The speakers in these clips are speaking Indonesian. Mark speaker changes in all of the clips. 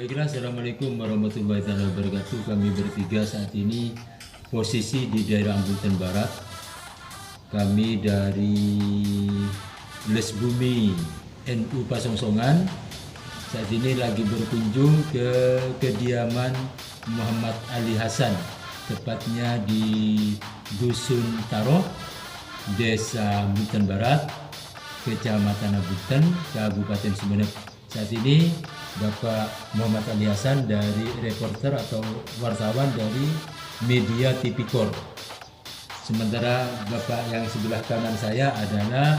Speaker 1: Baiklah, assalamualaikum warahmatullahi wabarakatuh. Kami bertiga saat ini posisi di daerah Ambulten Barat. Kami dari Les Bumi NU Pasongsongan. Saat ini lagi berkunjung ke kediaman Muhammad Ali Hasan, tepatnya di Dusun Taroh, Desa Ambulten Barat, Kecamatan Ambulten, Kabupaten Sumeneb. Saat ini Bapak Muhammad Ali Hasan dari reporter atau wartawan dari media Tipikor. Sementara Bapak yang sebelah kanan saya adalah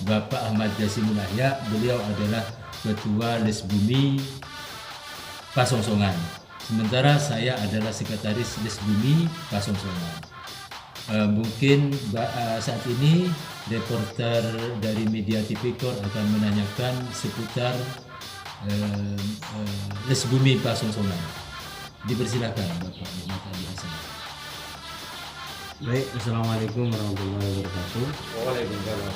Speaker 1: Bapak Ahmad Jasimul Ahya. Beliau adalah Ketua Les Bumi Pasongsongan. Sementara saya adalah Sekretaris Les Bumi Pasongsongan. Mungkin saat ini reporter dari media Tipikor akan menanyakan seputar Les Bumi Pasongsongan. Dipersilakan Bapak Muhammad Ali Hasan.
Speaker 2: Baik, assalamualaikum warahmatullahi wabarakatuh.
Speaker 3: Waalaikumsalam.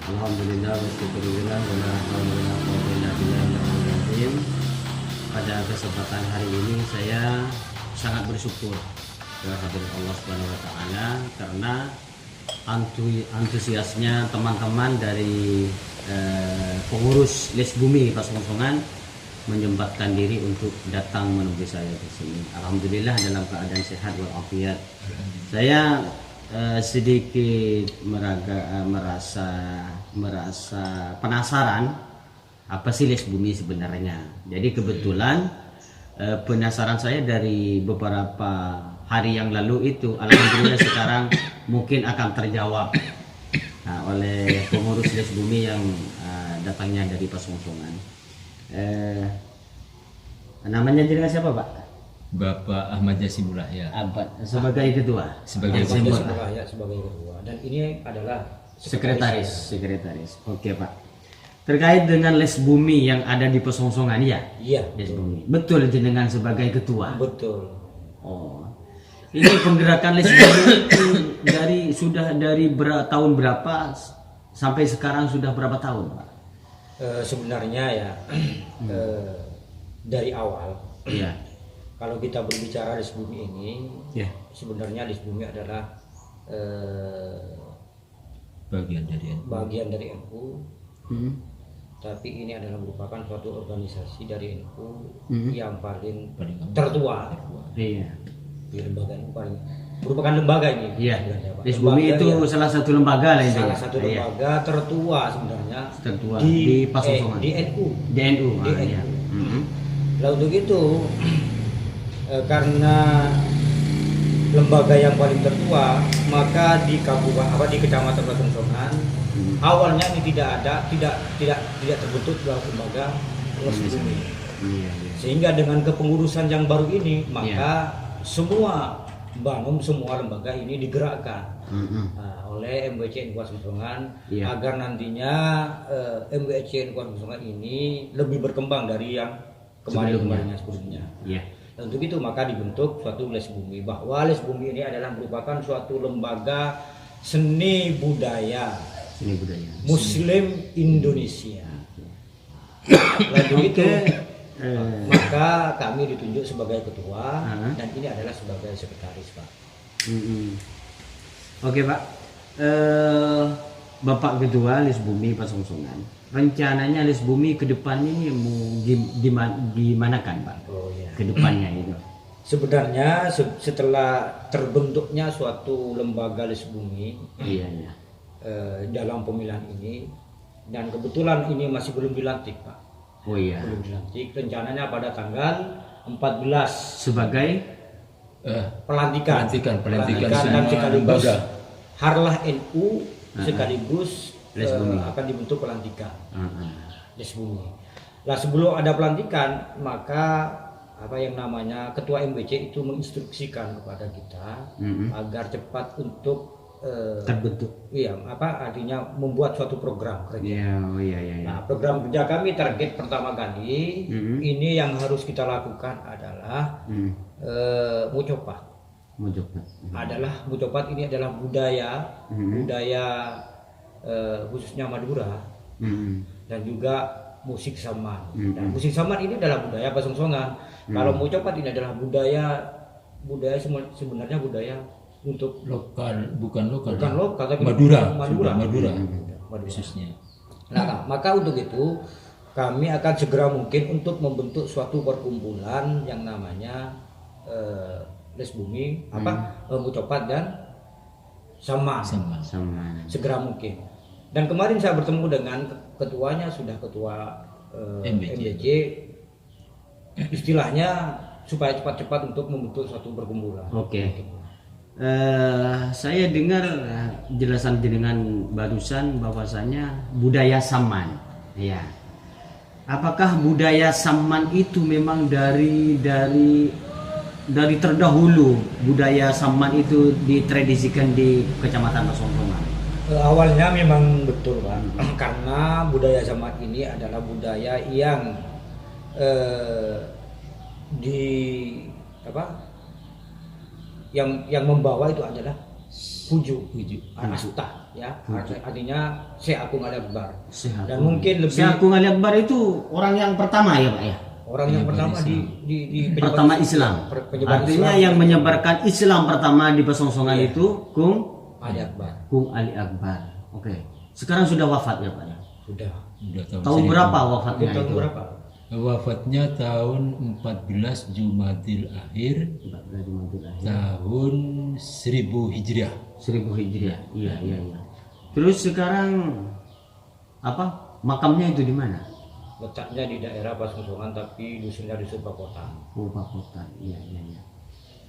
Speaker 2: Alhamdulillah wasyukurillah wala haula wala quwwata illa billah. Pada kesempatan hari ini saya sangat bersyukur kehadirat Allah Subhanahu wa taala karena antusiasnya teman-teman dari pengurus Les Bumi Pasongsongan menyempatkan diri untuk datang menemui saya di sini. Alhamdulillah dalam keadaan sehat walafiat. Saya sedikit merasa penasaran apa sih Les Bumi sebenarnya. Jadi kebetulan penasaran saya dari beberapa hari yang lalu itu, alhamdulillah sekarang mungkin akan terjawab oleh pengurus Les Bumi yang datangnya dari Pasongsongan. Namanya jenengan siapa, Pak?
Speaker 1: Bapak Ahmad Jasimul Ahya.
Speaker 2: Abad sebagai ketua.
Speaker 1: Sebagai
Speaker 2: Jasimul
Speaker 1: ketua.
Speaker 3: Ya, sebagai ketua, dan ini adalah
Speaker 2: sekretaris. Oke, Pak. Terkait dengan Les Bumi yang ada di Pasongsongan, ya?
Speaker 3: Iya,
Speaker 2: Les Bumi. Betul jenengan sebagai ketua.
Speaker 3: betul.
Speaker 2: Oh. Ini penggerakkan Les Bumi dari tahun berapa sampai sekarang sudah berapa tahun, Pak?
Speaker 3: Sebenarnya ya dari awal,
Speaker 2: Iya.
Speaker 3: kalau kita berbicara Les Bumi ini,
Speaker 2: Ya.
Speaker 3: sebenarnya Les Bumi adalah
Speaker 1: Bagian dari NU.
Speaker 3: bagian dari NU, tapi ini adalah merupakan suatu organisasi dari NU yang paling tertua
Speaker 2: Iya.
Speaker 3: di lembaga NU, merupakan lembaga ini.
Speaker 2: Iya.
Speaker 3: sebenarnya, Pak.
Speaker 2: Les Bumi
Speaker 3: Lembaga
Speaker 2: itu
Speaker 3: yang-
Speaker 2: salah satu lembaga lah itu.
Speaker 3: salah satu
Speaker 2: Iya.
Speaker 3: lembaga tertua sebenarnya
Speaker 2: Tertua di Pasongsongan.
Speaker 3: di NU.
Speaker 2: Di NU.
Speaker 3: Di
Speaker 2: Iya.
Speaker 3: NU. Nah, untuk itu karena lembaga yang paling tertua, maka di Kecamatan Pasongsongan awalnya ini tidak terbentuk sebuah lembaga Les Bumi.
Speaker 2: Iya.
Speaker 3: Sehingga dengan kepengurusan yang baru ini, maka semua lembaga ini digerakkan oleh MWC NU Pasongsongan
Speaker 2: Iya.
Speaker 3: agar nantinya MWC NU Pasongsongan ini lebih berkembang dari yang sebelumnya.
Speaker 2: Iya.
Speaker 3: Dan untuk itu maka dibentuk suatu Les Bumi, bahwa Les Bumi ini adalah merupakan suatu lembaga seni budaya
Speaker 2: Seni budaya.
Speaker 3: Muslim Indonesia. Lalu itu maka kami ditunjuk sebagai ketua dan ini adalah sebagai sekretaris, Pak.
Speaker 2: Oke, Pak. Bapak Ketua Les Bumi Pasongsongan, rencananya Les Bumi ke depannya ini mau gimana kan, Pak?
Speaker 3: Oh ya.
Speaker 2: Ke depannya itu.
Speaker 3: Sebenarnya setelah terbentuknya suatu lembaga Les Bumi
Speaker 2: Iya, iya.
Speaker 3: dalam pemilihan ini, dan kebetulan ini masih belum dilantik, Pak.
Speaker 2: Oh iya.
Speaker 3: Belum dilantik. Rencananya pada tanggal 14
Speaker 2: Sebagai
Speaker 3: pelantikan
Speaker 1: Pelantikan
Speaker 3: dan
Speaker 1: semua
Speaker 3: sekaligus
Speaker 1: lembaga.
Speaker 3: Harlah NU sekaligus
Speaker 2: Les Bumi.
Speaker 3: akan dibentuk pelantikan
Speaker 2: uh-uh.
Speaker 3: Les Bumi. Nah, sebelum ada pelantikan, maka yang namanya ketua MWC itu menginstruksikan kepada kita agar cepat untuk
Speaker 2: terbentuk.
Speaker 3: iya, artinya membuat suatu program kerja.
Speaker 2: Iya, oh iya, iya.
Speaker 3: Nah, program kerja kami target pertama kali ini yang harus kita lakukan adalah mucopat.
Speaker 2: Mucopat.
Speaker 3: Mucopat ini adalah budaya khususnya Madura dan juga musik saman. Dan musik saman ini adalah budaya Pasongsongan. Kalau Mocopat ini adalah budaya sebenarnya budaya untuk
Speaker 1: Lokal, bukan lokal.
Speaker 3: bukan lokal tapi
Speaker 1: Madura.
Speaker 3: Madura.
Speaker 1: Madura.
Speaker 3: Madura.
Speaker 1: Khususnya.
Speaker 3: Nah, maka untuk itu kami akan segera mungkin untuk membentuk suatu perkumpulan yang namanya Les Bumi, Mocopat dan Saman.
Speaker 1: Sama.
Speaker 3: Segera mungkin. Dan kemarin saya bertemu dengan ketuanya, sudah ketua MBJ, istilahnya supaya cepat-cepat untuk membentuk suatu perkumpulan.
Speaker 2: Oke. Saya dengar jelasan jenengan barusan bahwasanya budaya Saman. Ya. Apakah budaya Saman itu memang dari terdahulu budaya Saman itu ditradisikan di Kecamatan Pasongsongan?
Speaker 3: Awalnya memang betul Pak, karena budaya Saman ini adalah budaya yang yang membawa itu adalah Puju. Asta ya, artinya Syekh Agung Ali Akbar. Dan mungkin lebih
Speaker 2: Syekh Agung Ali Akbar itu orang yang pertama ya Pak ya?
Speaker 3: Orang yang pertama di
Speaker 2: pertama Islam. Artinya
Speaker 3: Islam.
Speaker 2: yang menyebarkan Islam pertama di Pasongsongan itu Kung Ali Akbar. Oke. Sekarang sudah wafat ya Pak ya?
Speaker 3: Sudah
Speaker 2: Tahun berapa wafatnya
Speaker 3: tahun
Speaker 2: itu?
Speaker 3: berapa?
Speaker 1: Wafatnya tahun 14 Jumadil Akhir
Speaker 2: 14 Jumadil Akhir.
Speaker 1: tahun 1000 Hijriah.
Speaker 2: 1000 Hijriah. Iya. Terus sekarang makamnya itu di mana?
Speaker 3: Letaknya di daerah Pasongsongan tapi dusunnya dusun Pakotan.
Speaker 2: Oh, Pakotan. Iya.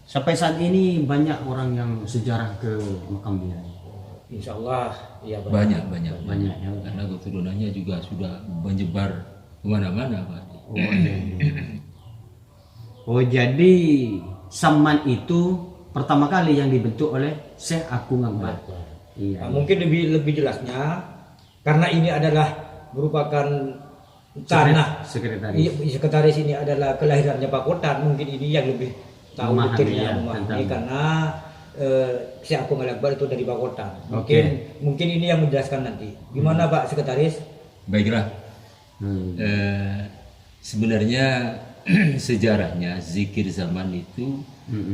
Speaker 2: Sampai saat ini banyak orang yang sejarah ke makam dia.
Speaker 3: Insya Allah ya
Speaker 1: Banyak
Speaker 2: ya.
Speaker 1: karena keturunannya juga sudah menyebar kemana-mana Pak.
Speaker 2: Oh, jadi Saman itu pertama kali yang dibentuk oleh Syekh Agung Akbar. Iya.
Speaker 3: Nah, mungkin lebih jelasnya karena ini adalah merupakan tanah sekretaris ini adalah kelahirannya Pakotan, mungkin ini yang lebih tahu detailnya memahami karena Syekh Agung Ali Akbar itu dari Pakotan. Mungkin ini yang menjelaskan nanti. Gimana Pak Sekretaris?
Speaker 1: Baiklah. Sebenarnya sejarahnya zikir zaman itu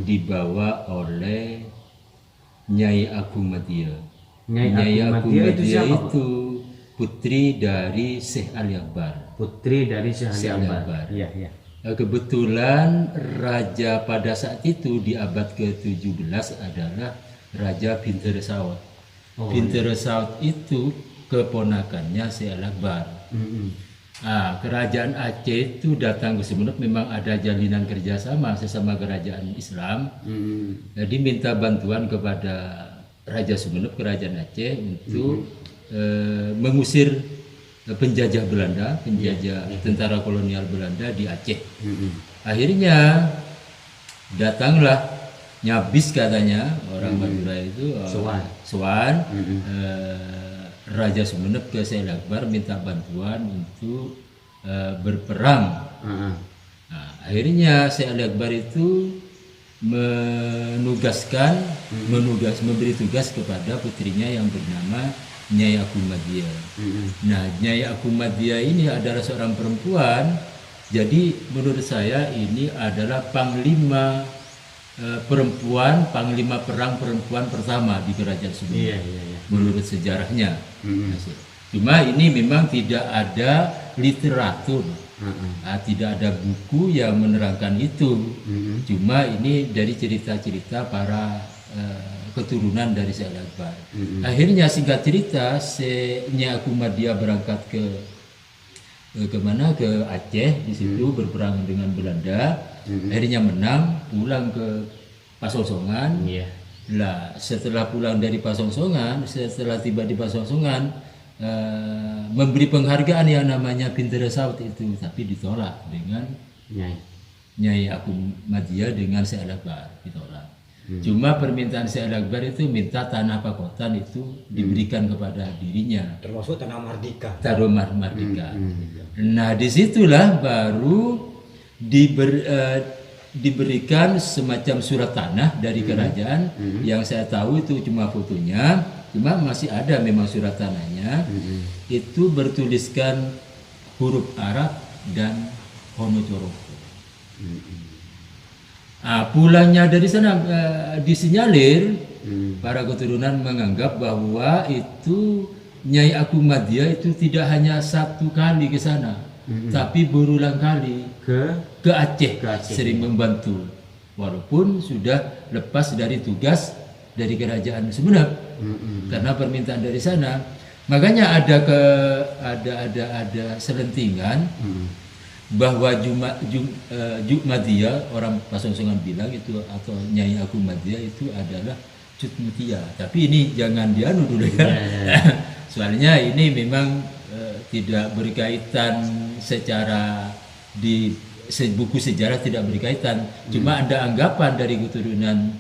Speaker 1: dibawa oleh Nyai Agung Madia. Nyai Agung Madia itu putri dari Syekh Ali Akbar.
Speaker 2: Putri dari Syekh Ali Akbar. Iya.
Speaker 1: Kebetulan raja pada saat itu di abad ke-17 adalah Raja Bintere Saud. Bintere Saud itu keponakannya Syekh Ali Akbar. Kerajaan Aceh itu datang ke Sumeneb, memang ada jalinan kerjasama sesama kerajaan Islam. Jadi minta bantuan kepada Raja Sumeneb, kerajaan Aceh untuk mengusir penjajah Belanda, tentara kolonial Belanda di Aceh. Akhirnya datanglah Nyabis katanya orang Madura itu Sowan Raja Sumeneb ke Syekh Akbar minta bantuan untuk berperang. Nah, akhirnya Syekh Akbar itu memberi tugas kepada putrinya yang bernama Nyai Agung Madia. Nah, Nyai Agung Madia ini adalah seorang perempuan. Jadi menurut saya ini adalah panglima perang perempuan pertama di Kerajaan Sumeneb. Menurut sejarahnya. Cuma ini memang tidak ada literatur, tidak ada buku yang menerangkan itu. Cuma ini dari cerita-cerita para keturunan dari Syekh Akbar. Akhirnya singkat cerita, Nyai Agung Madia berangkat ke Aceh, di situ berperang dengan Belanda. Akhirnya menang, pulang ke Pasongsongan. Lah, setelah pulang dari Pasongsongan, setelah tiba di Pasongsongan, memberi penghargaan yang namanya Bintere Saud itu, tapi ditolak dengan Nyai Agung Madia dengan Syekh Akbar, ditolak. Cuma permintaan Syekh Akbar itu minta tanah Pakotan itu diberikan kepada dirinya,
Speaker 3: termasuk tanah Mardika.
Speaker 1: Nah, disitulah baru diberikan semacam surat tanah dari kerajaan. Yang saya tahu itu cuma fotonya, cuma masih ada memang surat tanahnya. Itu bertuliskan huruf Arab dan Honocoroko. Pulangnya dari sana disinyalir para keturunan menganggap bahwa itu Nyai Agung Madya itu tidak hanya satu kali ke sana, tapi berulang kali ke Aceh, sering membantu, walaupun sudah lepas dari tugas dari kerajaan Sumeneb karena permintaan dari sana. Makanya ada selentingan bahwa Juk Madya, orang Pasongsongan bilang itu, atau Nyai Agung Madya itu adalah Cut Mutia. Tapi ini jangan dianu dulu ya. Soalnya ini memang tidak berkaitan secara di buku sejarah, tidak berkaitan. Cuma ada anggapan dari keturunan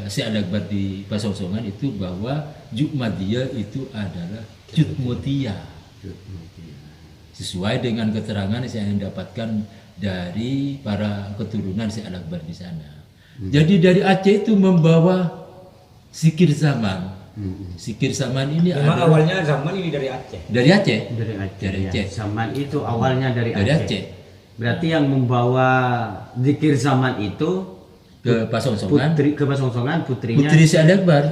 Speaker 1: Syekh Al-Akbar di Pasongsongan itu bahwa Juk Madya itu adalah Cut Mutia. Sesuai dengan keterangan yang saya dapatkan dari para keturunan Syekh Al-Akbar di sana. Jadi dari Aceh itu membawa Zikir Zaman. Zikir Zaman ini
Speaker 3: memang awalnya zaman ini dari Aceh.
Speaker 1: Dari Aceh.
Speaker 2: Dari Aceh. Zaman itu awalnya dari
Speaker 1: Dari
Speaker 2: Aceh.
Speaker 1: Aceh.
Speaker 2: Berarti yang membawa Zikir Zaman itu
Speaker 1: Ke Pasongsongan.
Speaker 2: ke Pasongsongan putrinya
Speaker 1: Putri Syekh Al-Akbar.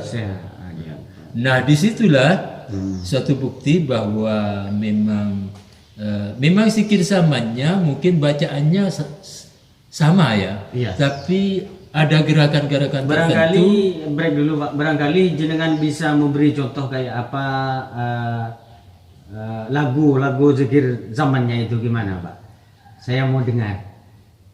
Speaker 1: Nah, disitulah suatu bukti bahwa memang Zikir Zamannya mungkin bacaannya sama ya.
Speaker 2: Iya.
Speaker 1: Tapi ada gerakan-gerakan
Speaker 2: Barangkali
Speaker 1: tertentu.
Speaker 2: break dulu Pak. Barangkali jenengan bisa memberi contoh kayak apa lagu Zikir Zamannya itu gimana Pak? Saya mau dengar.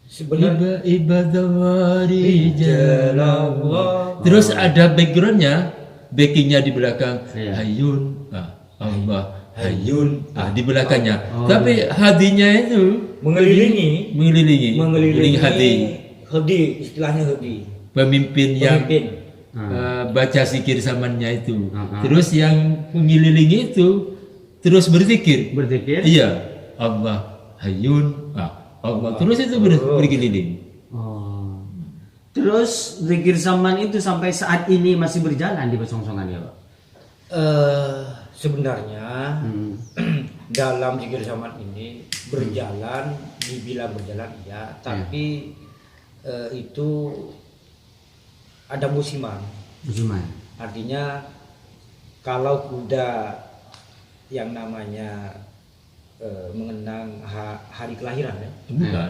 Speaker 3: Sebenarnya
Speaker 1: Ibadah Rijalallah. Terus ada backgroundnya, backingnya di belakang.
Speaker 2: Iya.
Speaker 1: Hayyun, Allah Hayyun, di belakangnya. Tapi hadinya itu mengelilingi hadi.
Speaker 3: Hadi, istilahnya hadi.
Speaker 1: Pemimpin yang baca zikir zamannya itu. Terus yang mengelilingi itu terus berzikir. Iya, Allah Hayyun, Allah. Terus itu berkeliling.
Speaker 2: Terus zikir zaman itu sampai saat ini masih berjalan di Pasongsongan ya Pak?
Speaker 3: Sebenarnya dalam zikir zaman ini berjalan, dibilang berjalan ya, tapi itu ada musiman. Artinya kalau kuda yang namanya mengenang hari kelahiran ya?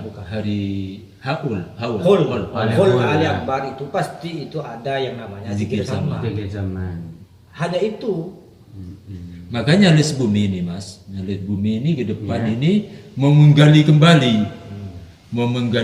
Speaker 1: Bukan. Hari Haul
Speaker 3: Ali Akbar itu pasti itu ada yang namanya zikir zaman. Hanya itu.
Speaker 1: Makanya Les Bumi ini Mas, Les Bumi ini ke depan ini mau menggali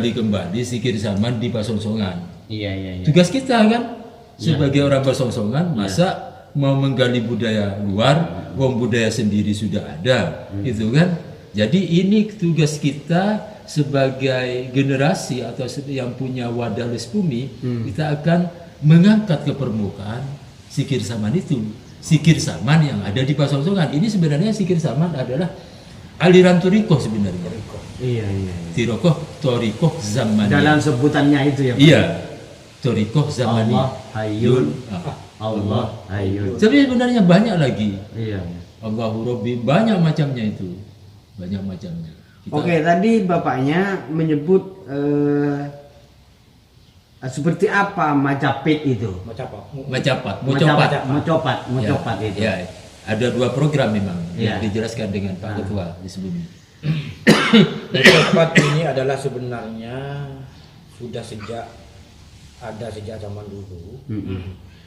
Speaker 1: kembali zikir zaman di Pasongsongan.
Speaker 2: Iya.
Speaker 1: Tugas kita kan sebagai orang Pasongsongan, masa mau menggali budaya luar, budaya sendiri sudah ada, gitu kan? Jadi ini tugas kita sebagai generasi atau yang punya wadah Les Bumi, kita akan mengangkat ke permukaan zikir zaman itu. Zikir zaman yang ada di Pasongsongan. Ini sebenarnya zikir zaman adalah aliran Torikoh sebenarnya.
Speaker 2: Iya.
Speaker 1: Torikoh zamani.
Speaker 2: Dalam sebutannya itu ya Pak?
Speaker 1: Iya. Torikoh zamani.
Speaker 2: Allah Hayyun.
Speaker 1: Tapi sebenarnya banyak lagi.
Speaker 2: Iya.
Speaker 1: Allahu Rabbi, banyak macamnya itu. Banyak macamnya.
Speaker 2: Oke, tadi Bapaknya menyebut seperti apa Majapahit itu?
Speaker 1: Mocopat itu. Ya, ada 2 program memang yang dijelaskan dengan Pak Ketua di sebelumnya.
Speaker 3: Mocopat ini adalah sebenarnya sudah sejak zaman dulu.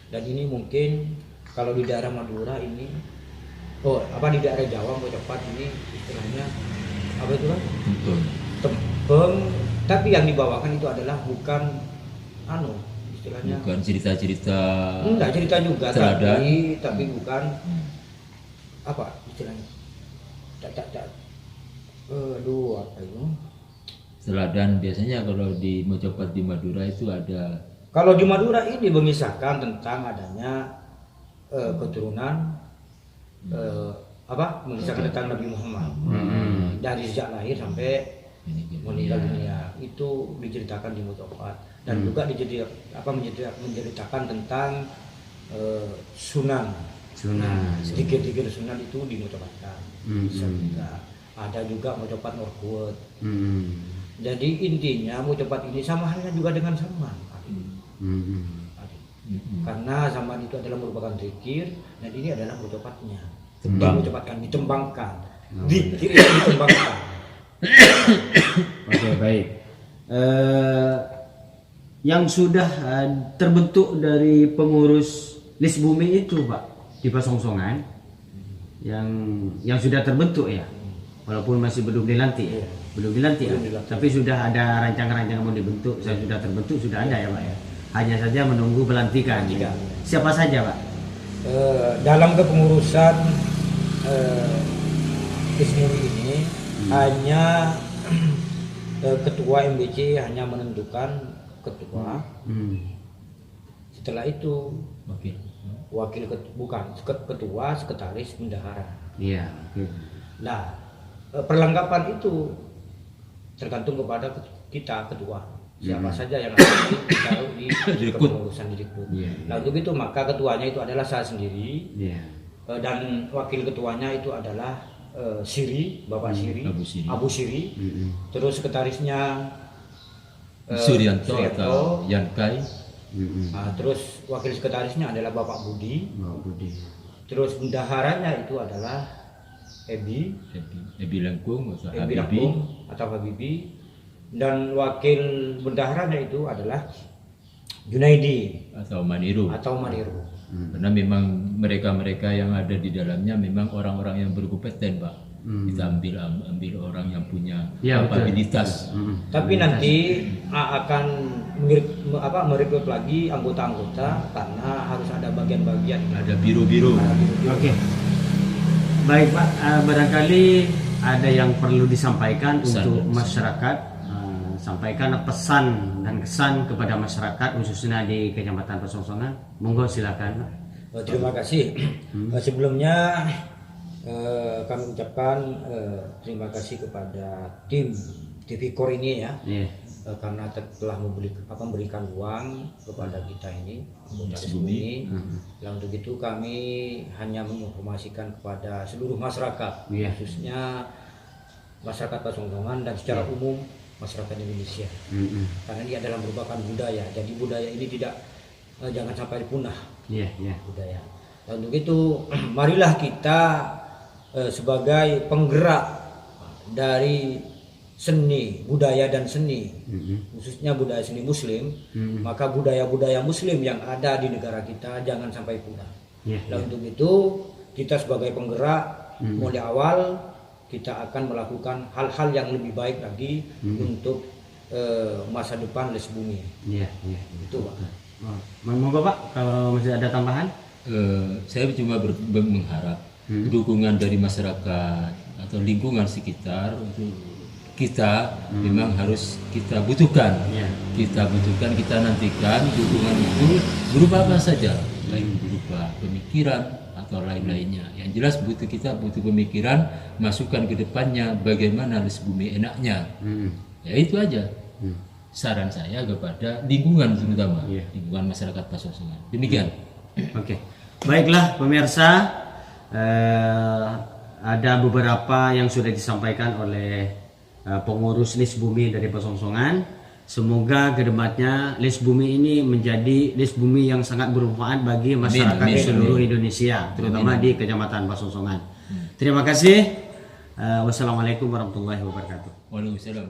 Speaker 3: Dan ini mungkin kalau di daerah Madura ini, di daerah Jawa Mocopat ini istilahnya apa itu kan? Tempeng. Tapi yang dibawakan itu adalah bukan istilahnya
Speaker 1: bukan cerita-cerita,
Speaker 3: enggak cerita juga,
Speaker 1: teladan.
Speaker 3: tapi bukan apa istilahnya, apa itu
Speaker 1: teladan. Biasanya kalau di Mocopat di Madura itu ada,
Speaker 3: kalau di Madura ini mengisahkan tentang adanya keturunan mengisahkan tentang Nabi Muhammad dari sejak lahir sampai meninggal dunia, itu diceritakan di Mocopat. Dan juga menceritakan tentang sunan. Sedikit-sedikit sunan itu dimutawatkan. ada juga mau cepat Norwood.
Speaker 2: Hmm.
Speaker 3: Jadi intinya mau cepat ini sama halnya juga dengan Saman. Karena Saman itu adalah merupakan zikir dan ini adalah mau cepatnya.
Speaker 1: Tembang.
Speaker 3: Mau cepatkan, ditembangkan. Zikir itu ditembangkan.
Speaker 2: Oke, baik. Yang sudah terbentuk dari pengurus list bumi itu, Pak, di Pasongsongan, yang sudah terbentuk ya, walaupun masih belum dilantik, ya? belum dilantik, tapi sudah ada rancangan-rancangan mau dibentuk, sudah terbentuk, sudah ada ya, Pak ya. Hanya saja menunggu pelantikan. Siapa saja, Pak?
Speaker 3: Dalam kepengurusan list bumi ini hanya ketua MBC hanya menentukan ketua. Setelah itu ketua, sekretaris, bendahara.
Speaker 2: Iya.
Speaker 3: Nah, perlengkapan itu tergantung kepada kita ketua. Siapa saja yang akan ditaruh di kepengurusan Didikbud. Nah, untuk itu maka ketuanya itu adalah saya sendiri. Dan wakil ketuanya itu adalah Siri, Bapak Siri, Abu Siri. Terus sekretarisnya
Speaker 1: Suryanto atau Yankai.
Speaker 3: Terus wakil sekretarisnya adalah Bapak Budi. Terus bendaharanya itu adalah Ebi
Speaker 1: Lengkung atau
Speaker 3: Ebi
Speaker 1: Habibi.
Speaker 3: Lengkung atau Habibi. Dan wakil bendaharanya itu adalah Junaidi
Speaker 1: atau Maniru. Karena memang mereka-mereka yang ada di dalamnya memang orang-orang yang berkompeten, Pak. Kita ambil orang yang punya kapabilitas.
Speaker 3: Tapi nanti akan merekrut lagi anggota-anggota karena harus ada bagian-bagian.
Speaker 1: Ada biro-biro.
Speaker 2: Oke. Baik, Pak, barangkali ada yang perlu disampaikan untuk masyarakat. Sampaikan pesan dan kesan kepada masyarakat khususnya di Kecamatan Pasongsongan. Monggo silakan, Pak.
Speaker 3: Terima kasih. Sebelumnya kami ucapkan terima kasih kepada tim TV Core ini ya, karena telah memberikan uang kepada kita ini anggota bumi. Nah, untuk itu kami hanya menginformasikan kepada seluruh masyarakat, khususnya masyarakat Pasongsongan dan secara umum masyarakat Indonesia. Karena ini adalah merupakan budaya. Jadi budaya ini jangan sampai punah. Budaya. Dan untuk itu marilah kita sebagai penggerak dari seni, budaya dan seni, khususnya budaya seni Muslim, maka budaya-budaya Muslim yang ada di negara kita jangan sampai punah. Dan untuk itu kita sebagai penggerak mulai awal kita akan melakukan hal-hal yang lebih baik lagi untuk masa depan list bumi. Itu, Pak.
Speaker 2: Monggo, Pak, kalau masih ada tambahan.
Speaker 1: Saya cuma mengharap dukungan dari masyarakat atau lingkungan sekitar untuk kita memang harus kita butuhkan. Kita nantikan dukungan itu berupa apa saja, baik berupa pemikiran atau lain-lainnya. Yang jelas kita butuh pemikiran, masukan ke depannya bagaimana list bumi enaknya. Ya itu aja. Saran saya kepada lingkungan terutama, lingkungan masyarakat Pasongsongan. Demikian.
Speaker 2: Oke. Baiklah pemirsa, ada beberapa yang sudah disampaikan oleh pengurus list bumi dari Pasongsongan. Semoga kedepannya list bumi ini menjadi list bumi yang sangat bermanfaat bagi masyarakat di seluruh Indonesia, terutama di Kecamatan Pasongsongan. Terima kasih. Wassalamualaikum warahmatullahi wabarakatuh.
Speaker 1: Waalaikumsalam.